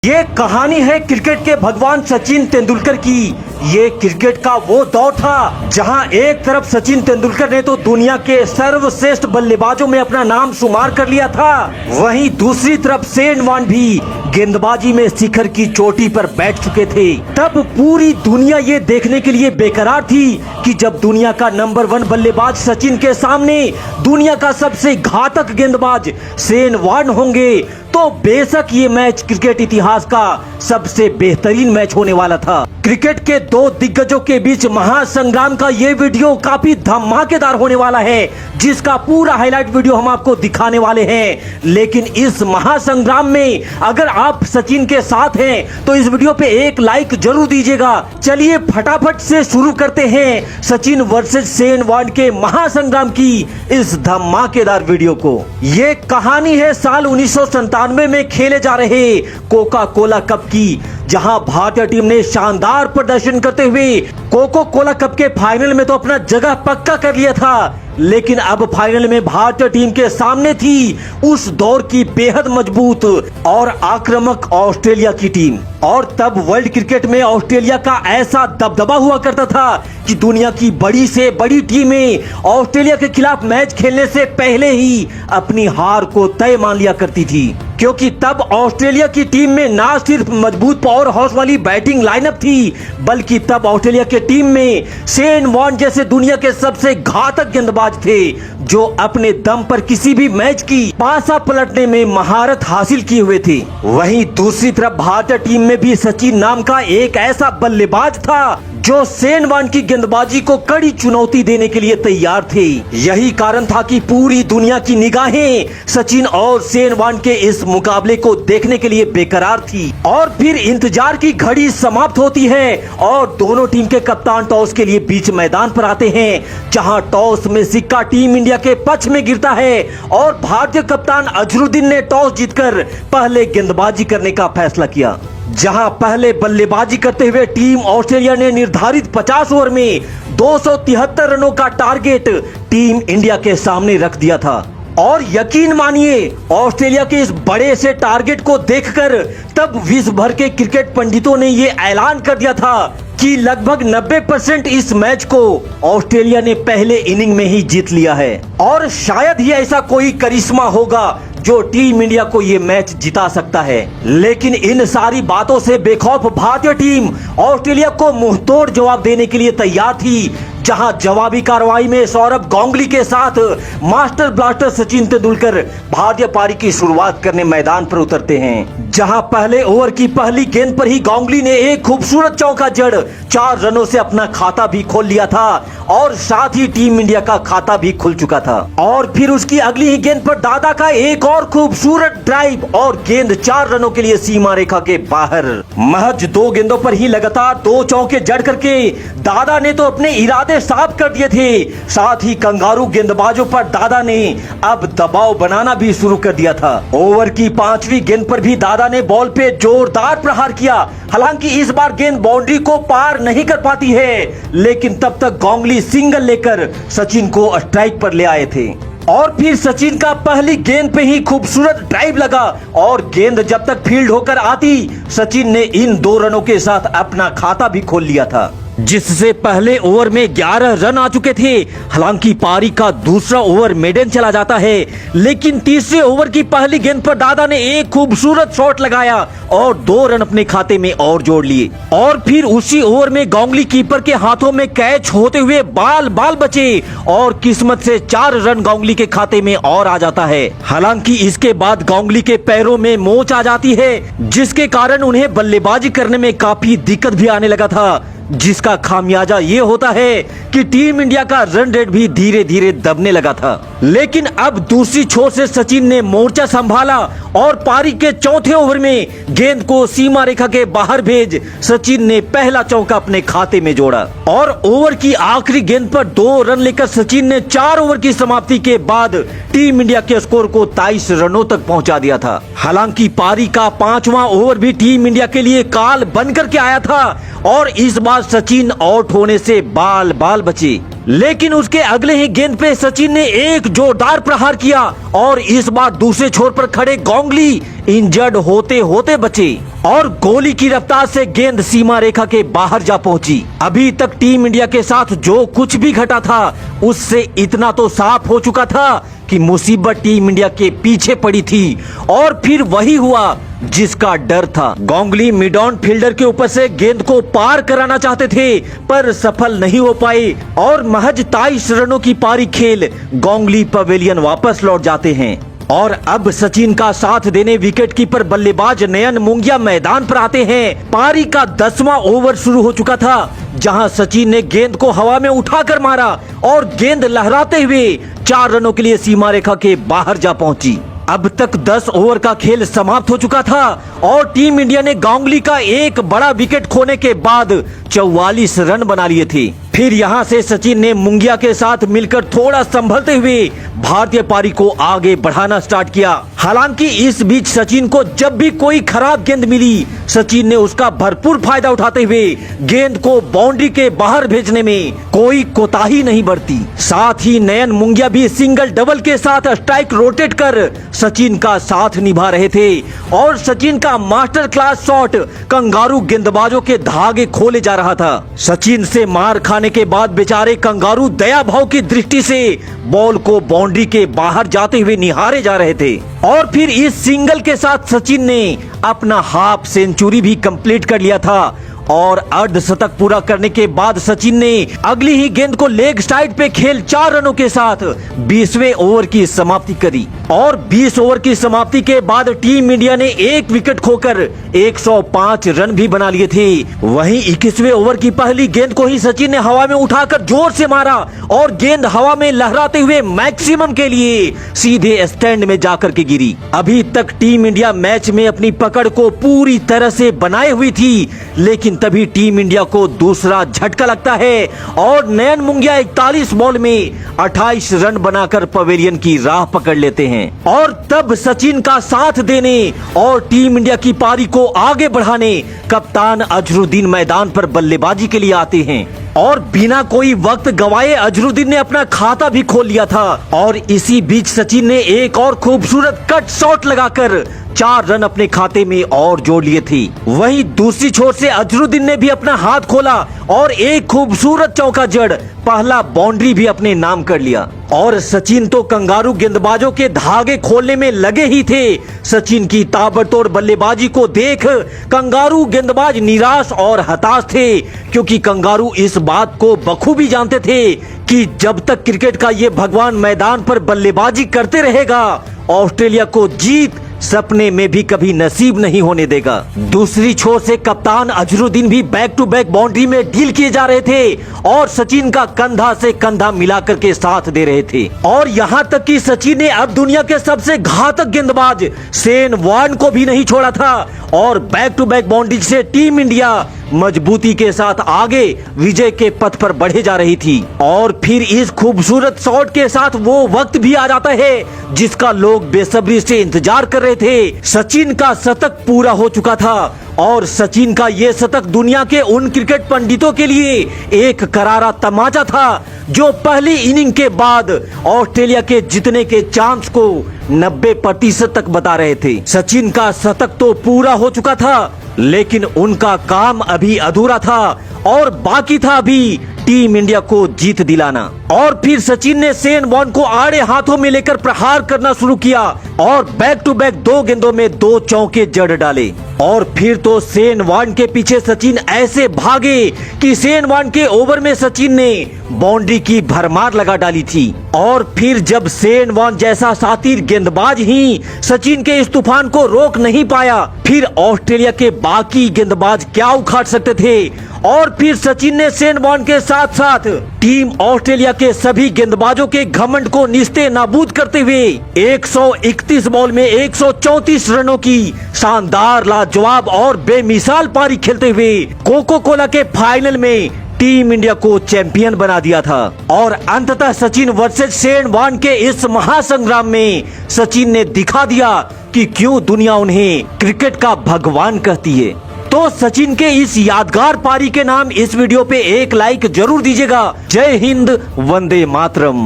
ये कहानी है क्रिकेट के भगवान सचिन तेंदुलकर की। ये क्रिकेट का वो दौर था जहां एक तरफ सचिन तेंदुलकर ने तो दुनिया के सर्वश्रेष्ठ बल्लेबाजों में अपना नाम शुमार कर लिया था, वहीं दूसरी तरफ शेन वॉर्न भी गेंदबाजी में शिखर की चोटी पर बैठ चुके थे। तब पूरी दुनिया ये देखने के लिए बेकरार थी कि जब दुनिया का नंबर 1 बल्लेबाज सचिन के सामने दुनिया का सबसे घातक गेंदबाज शेन वॉर्न होंगे तो बेशक ये मैच क्रिकेट इतिहास का सबसे बेहतरीन मैच होने वाला था। क्रिकेट के दो दिग्गजों के बीच महासंग्राम का ये वीडियो काफी धमाकेदार होने वाला है, जिसका पूरा हाईलाइट वीडियो हम आपको दिखाने वाले हैं। लेकिन इस महासंग्राम में अगर आप सचिन के साथ हैं तो इस वीडियो पे एक लाइक जरूर दीजिएगा। चलिए फटाफट से शुरू करते हैं सचिन वर्सेस शेन वॉर्न के महासंग्राम की इस धमाकेदार वीडियो को। ये कहानी है साल 1997 में खेले जा रहे कोका कोला कप की, जहां भारतीय टीम ने शानदार प्रदर्शन करते हुए कोका कोला कप के फाइनल में तो अपना जगह पक्का कर लिया था। लेकिन अब फाइनल में भारतीय टीम के सामने थी उस दौर की बेहद मजबूत और आक्रामक ऑस्ट्रेलिया की टीम। और तब वर्ल्ड क्रिकेट में ऑस्ट्रेलिया का ऐसा दबदबा हुआ करता था कि दुनिया की बड़ी से बड़ी टीमें ऑस्ट्रेलिया के खिलाफ मैच खेलने से पहले ही अपनी हार को तय मान लिया करती थी, क्योंकि तब ऑस्ट्रेलिया की टीम में ना सिर्फ मजबूत पावर हाउस वाली बैटिंग लाइनअप थी, बल्कि तब ऑस्ट्रेलिया के टीम में शेन वॉर्न जैसे दुनिया के सबसे घातक गेंदबाज थे, जो अपने दम पर किसी भी मैच की पासा पलटने में महारत हासिल किए हुए थे। वहीं दूसरी तरफ भारतीय टीम में भी सचिन नाम का एक ऐसा बल्लेबाज था जो शेन वॉर्न की गेंदबाजी को कड़ी चुनौती देने के लिए तैयार थे। यही कारण था कि पूरी दुनिया की निगाहें सचिन और शेन वॉर्न के इस मुकाबले को देखने के लिए बेकरार थी। और फिर इंतजार की घड़ी समाप्त होती है और दोनों टीम के कप्तान टॉस के लिए बीच मैदान पर आते हैं, जहां टॉस में सिक्का टीम इंडिया के पक्ष में गिरता है और भारतीय कप्तान अजहरुद्दीन ने टॉस जीतकर पहले गेंदबाजी करने का फैसला किया। जहां पहले बल्लेबाजी करते हुए टीम ऑस्ट्रेलिया ने निर्धारित 50 ओवर में 273 रनों का टारगेट टीम इंडिया के सामने रख दिया था। और यकीन मानिए, ऑस्ट्रेलिया के इस बड़े से टारगेट को देखकर तब विश्व भर के क्रिकेट पंडितों ने ये ऐलान कर दिया था कि लगभग 90% इस मैच को ऑस्ट्रेलिया ने पहले इनिंग में ही जीत लिया है। और शायद ही ऐसा कोई करिश्मा होगा जो टीम इंडिया को ये मैच जिता सकता है। लेकिन इन सारी बातों से बेखौफ भारतीय टीम ऑस्ट्रेलिया को मुंहतोड़ जवाब देने के लिए तैयार थी, जहां जवाबी कार्रवाई में सौरभ गांगुली के साथ मास्टर ब्लास्टर सचिन तेंदुलकर भारतीय पारी की शुरुआत करने मैदान पर उतरते हैं। जहां पहले ओवर की पहली गेंद पर ही गांगुली ने एक खूबसूरत चौका जड़ 4 रनों से अपना खाता भी खोल लिया था और साथ ही टीम इंडिया का खाता भी खुल चुका था। और फिर उसकी अगली ही गेंद पर दादा का एक और खूबसूरत ड्राइव और गेंद 4 रनों के लिए सीमा रेखा के बाहर। महज 2 गेंदों पर ही लगातार 2 चौके जड़ करके दादा ने तो अपने इरादे साफ कर दिए थे। साथ ही कंगारू गेंदबाजों पर दादा ने अब दबाव बनाना भी शुरू कर दिया था। ओवर की 5वीं गेंद पर भी दादा ने बॉल पे जोरदार प्रहार किया। हालांकि इस बार गेंद बाउंड्री को पार नहीं कर पाती है, लेकिन तब तक गांगुली सिंगल लेकर सचिन को स्ट्राइक पर ले आए थे। और फिर सचिन का पहली गेंद पे ही खूबसूरत ड्राइव लगा और गेंद जब तक फील्ड होकर आती, सचिन ने इन 2 रनों के साथ अपना खाता भी खोल लिया था, जिससे पहले ओवर में 11 रन आ चुके थे। हालांकि पारी का दूसरा ओवर मेडन चला जाता है, लेकिन तीसरे ओवर की पहली गेंद पर दादा ने एक खूबसूरत शॉट लगाया और 2 रन अपने खाते में और जोड़ लिए। और फिर उसी ओवर में गांगुली कीपर के हाथों में कैच होते हुए बाल बचे और किस्मत से 4 रन गांगुली के खाते में और आ जाता है। हालांकि इसके बाद गांगुली के पैरों में मोच आ जाती है, जिसके कारण उन्हें बल्लेबाजी करने में काफी दिक्कत भी आने लगा था, जिसका खामियाजा ये होता है कि टीम इंडिया का रन रेट भी धीरे धीरे दबने लगा था। लेकिन अब दूसरी छोर से सचिन ने मोर्चा संभाला और पारी के चौथे ओवर में गेंद को सीमा रेखा के बाहर भेज सचिन ने पहला चौका अपने खाते में जोड़ा। और ओवर की आखिरी गेंद पर 2 रन लेकर सचिन ने 4 ओवर की समाप्ति के बाद टीम इंडिया के स्कोर को 23 रनों तक पहुंचा दिया था। हालांकि पारी का 5वां ओवर भी टीम इंडिया के लिए काल बनकर के आया था और इस बार बाद सचिन आउट होने से बाल बाल बचे, लेकिन उसके अगले ही गेंद पे सचिन ने एक जोरदार प्रहार किया और इस बार दूसरे छोर पर खड़े गांगुली इंजर्ड होते होते बचे और गोली की रफ्तार से गेंद सीमा रेखा के बाहर जा पहुंची। अभी तक टीम इंडिया के साथ जो कुछ भी घटा था उससे इतना तो साफ हो चुका था कि मुसीबत टीम इंडिया के पीछे पड़ी थी और फिर वही हुआ जिसका डर था। गांगुली मिड ऑन फील्डर के ऊपर से गेंद को पार कराना चाहते थे पर सफल नहीं हो पाए और महज 23 रनों की पारी खेल गांगुली पवेलियन वापस लौट जाते हैं। और अब सचिन का साथ देने विकेट कीपर बल्लेबाज नयन मुंगिया मैदान पर आते हैं। पारी का 10वां ओवर शुरू हो चुका था जहां सचिन ने गेंद को हवा में उठाकर मारा और गेंद लहराते हुए 4 रनों के लिए सीमा रेखा के बाहर जा पहुंची। अब तक 10 ओवर का खेल समाप्त हो चुका था और टीम इंडिया ने गांगुली का एक बड़ा विकेट खोने के बाद 44 रन बना लिए थे। फिर यहां से सचिन ने मुंगिया के साथ मिलकर थोड़ा संभलते हुए भारतीय पारी को आगे बढ़ाना स्टार्ट किया। हालांकि इस बीच सचिन को जब भी कोई खराब गेंद मिली सचिन ने उसका भरपूर फायदा उठाते हुए गेंद को बाउंड्री के बाहर भेजने में कोई कोताही नहीं बरती। साथ ही नयन मुंगिया भी सिंगल डबल के साथ स्ट्राइक रोटेट कर सचिन का साथ निभा रहे थे और सचिन का मास्टर क्लास शॉट कंगारू गेंदबाजों के धागे खोले जा रहा था। सचिन से मार खाने के बाद बेचारे कंगारू दया भाव की दृष्टि से बॉल को बाउंड्री के बाहर जाते हुए निहारे जा रहे थे और फिर इस सिंगल के साथ सचिन ने अपना हाफ सेंचुरी भी कंप्लीट कर लिया था और अर्धशतक पूरा करने के बाद सचिन ने अगली ही गेंद को लेग साइड पे खेल 4 रनों के साथ 20वें ओवर की समाप्ति करी और 20 ओवर की समाप्ति के बाद टीम इंडिया ने एक विकेट खोकर 105 रन भी बना लिए थे। वहीं 21वें ओवर की पहली गेंद को ही सचिन ने हवा में उठाकर जोर से मारा और गेंद हवा में लहराते हुए मैक्सिमम के लिए सीधे स्टैंड में जाकर के गिरी। अभी तक टीम इंडिया मैच में अपनी पकड़ को पूरी तरह से बनाए हुई थी, लेकिन तभी टीम इंडिया को दूसरा झटका लगता है और नयन मुंगिया 41 बॉल में 28 रन बनाकर पवेलियन की राह पकड़ लेते हैं और तब सचिन का साथ देने और टीम इंडिया की पारी को आगे बढ़ाने कप्तान अजहरुद्दीन मैदान पर बल्लेबाजी के लिए आते हैं और बिना कोई वक्त गवाए अजहरुद्दीन ने अपना खाता भी खोल लिया था और इसी बीच सचिन ने एक और खूबसूरत कट शॉट लगाकर 4 रन अपने खाते में और जोड़ लिए थे। वहीं दूसरी छोर से अजहरुद्दीन ने भी अपना हाथ खोला और एक खूबसूरत चौका जड़ पहला बाउंड्री भी अपने नाम कर लिया और सचिन तो कंगारू गेंदबाजों के धागे खोलने में लगे ही थे। सचिन की ताबड़तोड़ बल्लेबाजी को देख कंगारू गेंदबाज निराश और हताश थे क्योंकि कंगारू इस बात को बखूबी जानते थे कि जब तक क्रिकेट का ये भगवान मैदान पर बल्लेबाजी करते रहेगा ऑस्ट्रेलिया को जीत सपने में भी कभी नसीब नहीं होने देगा। दूसरी छोर से कप्तान अजहरुद्दीन भी बैक टू बैक बाउंड्री में डील किए जा रहे थे और सचिन का कंधा से कंधा मिलाकर के साथ दे रहे थे और यहाँ तक कि सचिन ने अब दुनिया के सबसे घातक गेंदबाज शेन वॉर्न को भी नहीं छोड़ा था और बैक टू बैक बाउंड्री से टीम इंडिया मजबूती के साथ आगे विजय के पथ पर बढ़े जा रही थी। और फिर इस खूबसूरत शॉट के साथ वो वक्त भी आ जाता है जिसका लोग बेसब्री से इंतजार कर रहे थे। सचिन का शतक पूरा हो चुका था और सचिन का ये शतक दुनिया के उन क्रिकेट पंडितों के लिए एक करारा तमाचा था जो पहली इनिंग के बाद ऑस्ट्रेलिया के जीतने के चांस को 90% तक बता रहे थे। सचिन का शतक तो पूरा हो चुका था लेकिन उनका काम अभी अधूरा था और बाकी था अभी टीम इंडिया को जीत दिलाना। और फिर सचिन ने शेन वॉर्न को आड़े हाथों में लेकर प्रहार करना शुरू किया और बैक टू बैक 2 गेंदों में 2 चौके जड़ डाले और फिर तो शेन वॉर्न के पीछे सचिन ऐसे भागे कि शेन वॉर्न के ओवर में सचिन ने बाउंड्री की भरमार लगा डाली थी। और फिर जब शेन वॉर्न जैसा शातिर गेंदबाज ही सचिन के इस तूफान को रोक नहीं पाया फिर ऑस्ट्रेलिया के बाकी गेंदबाज क्या उखाड़ सकते थे। और फिर सचिन ने शेन वॉर्न के साथ साथ टीम ऑस्ट्रेलिया के सभी गेंदबाजों के घमंड को निस्ते नाबूद करते हुए 131 बॉल में 134 रनों की शानदार लाजवाब और बेमिसाल पारी खेलते हुए कोको कोला के फाइनल में टीम इंडिया को चैंपियन बना दिया था। और अंततः सचिन वर्सेस शेन वॉर्न के इस महासंग्राम में सचिन ने दिखा दिया कि क्यों दुनिया उन्हें क्रिकेट का भगवान कहती है। तो सचिन के इस यादगार पारी के नाम इस वीडियो पे एक लाइक जरूर दीजिएगा। जय हिंद, वंदे मातरम।